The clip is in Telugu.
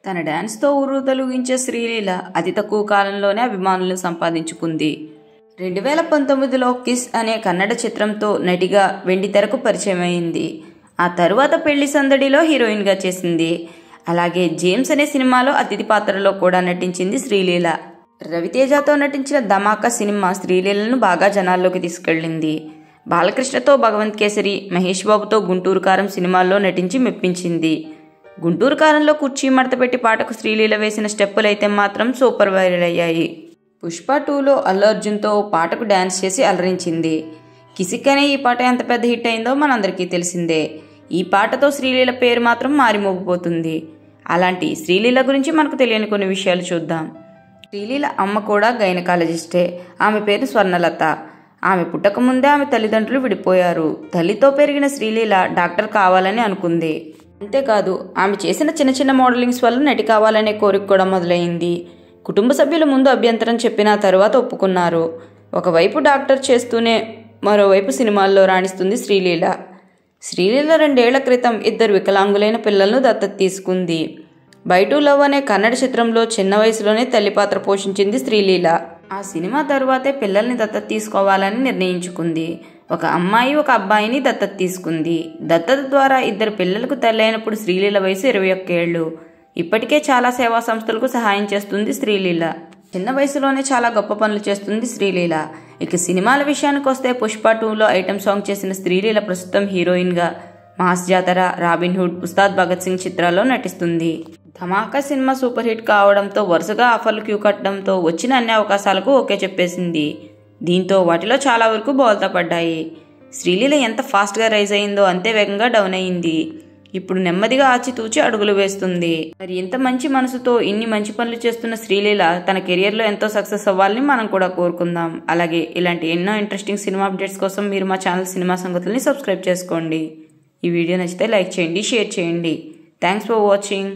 తన డాన్స్తో ఊరు తొలగించే శ్రీలీల అతి తక్కువ కాలంలోనే అభిమానులను సంపాదించుకుంది. 2019లో కిస్ అనే కన్నడ చిత్రంతో నటిగా వెండితెరకు పరిచయమైంది. ఆ తరువాత పెళ్లి సందడిలో హీరోయిన్గా చేసింది. అలాగే జేమ్స్ అనే సినిమాలో అతిథి పాత్రలో కూడా నటించింది శ్రీలీల. రవితేజతో నటించిన ధమాకా సినిమా శ్రీలీలను బాగా జనాల్లోకి తీసుకెళ్లింది. బాలకృష్ణతో భగవంత్ కేసరి, మహేష్ బాబుతో గుంటూరు కారం సినిమాల్లో నటించి మెప్పించింది. గుంటూరు కారంలో కుర్చీ మడతపెట్టి పాటకు శ్రీలీల వేసిన స్టెప్పులైతే మాత్రం సూపర్ వైరల్ అయ్యాయి. పుష్ప 2లో అల్లు అర్జున్తో పాటకు డాన్స్ చేసి అలరించింది. కిసిక్ అనే ఈ పాట ఎంత పెద్ద హిట్ అయిందో మనందరికీ తెలిసిందే. ఈ పాటతో శ్రీలీల పేరు మాత్రం మారిమోగిపోతుంది. అలాంటి శ్రీలీల గురించి మనకు తెలియని కొన్ని విషయాలు చూద్దాం. శ్రీలీల అమ్మ కూడా గైనకాలజిస్టే. ఆమె పేరు స్వర్ణలత. ఆమె పుట్టకముందే ఆమె తల్లిదండ్రులు విడిపోయారు. తల్లితో పెరిగిన శ్రీలీల డాక్టర్ కావాలని అనుకుంది. అంతేకాదు ఆమె చేసిన చిన్న చిన్న మోడలింగ్స్ వల్ల నటి కావాలనే కోరిక కూడా మొదలైంది. కుటుంబ సభ్యుల ముందు అభ్యంతరం చెప్పిన తరువాత ఒప్పుకున్నారు. ఒకవైపు డాక్టర్ చేస్తూనే మరోవైపు సినిమాల్లో రాణిస్తుంది శ్రీలీల. శ్రీలీల 2 ఏళ్ల క్రితం 2 వికలాంగులైన పిల్లలను దత్తత తీసుకుంది. బై టు లవ్ అనే కన్నడ చిత్రంలో చిన్న వయసులోనే తల్లి పాత్ర పోషించింది శ్రీలీల. ఆ సినిమా తరువాతే పిల్లల్ని దత్తత తీసుకోవాలని నిర్ణయించుకుంది. ఒక అమ్మాయి, ఒక అబ్బాయిని దత్తత తీసుకుంది. దత్తత ద్వారా 2 పిల్లలకు తల్లి అయినప్పుడు శ్రీలీల వయసు 21 ఏళ్లు. ఇప్పటికే చాలా సేవా సంస్థలకు సహాయం చేస్తుంది శ్రీలీల. చిన్న వయసులోనే చాలా గొప్ప పనులు చేస్తుంది శ్రీలీల. ఇక సినిమాల విషయానికి వస్తే పుష్ప 2లో ఐటెం సాంగ్ చేసిన శ్రీలీల ప్రస్తుతం హీరోయిన్గా మాస్ జాతర, రాబిన్ హుడ్, ఉస్తాద్ భగత్ సింగ్ చిత్రాల్లో నటిస్తుంది. ధమాకా సినిమా సూపర్ హిట్ కావడంతో వరుసగా ఆఫర్లు క్యూ కట్టడంతో వచ్చిన అన్ని అవకాశాలకు ఓకే చెప్పేసింది. దీంతో వాటిలో చాలా వరకు బోల్తా పడ్డాయి. శ్రీలీల ఎంత ఫాస్ట్గా రైజ్ అయిందో అంతే వేగంగా డౌన్ అయింది. ఇప్పుడు నెమ్మదిగా ఆచితూచి అడుగులు వేస్తుంది. మరి ఇంత మంచి మనసుతో ఇన్ని మంచి పనులు చేస్తున్న శ్రీలీల తన కెరియర్లో ఎంతో సక్సెస్ అవ్వాలని మనం కూడా కోరుకుందాం. అలాగే ఇలాంటి ఎన్నో ఇంట్రెస్టింగ్ సినిమా అప్డేట్స్ కోసం మీరు మా ఛానల్ సినిమా సంగతుల్ని సబ్స్క్రైబ్ చేసుకోండి. ఈ వీడియో నచ్చితే లైక్ చేయండి, షేర్ చేయండి. Thanks for watching.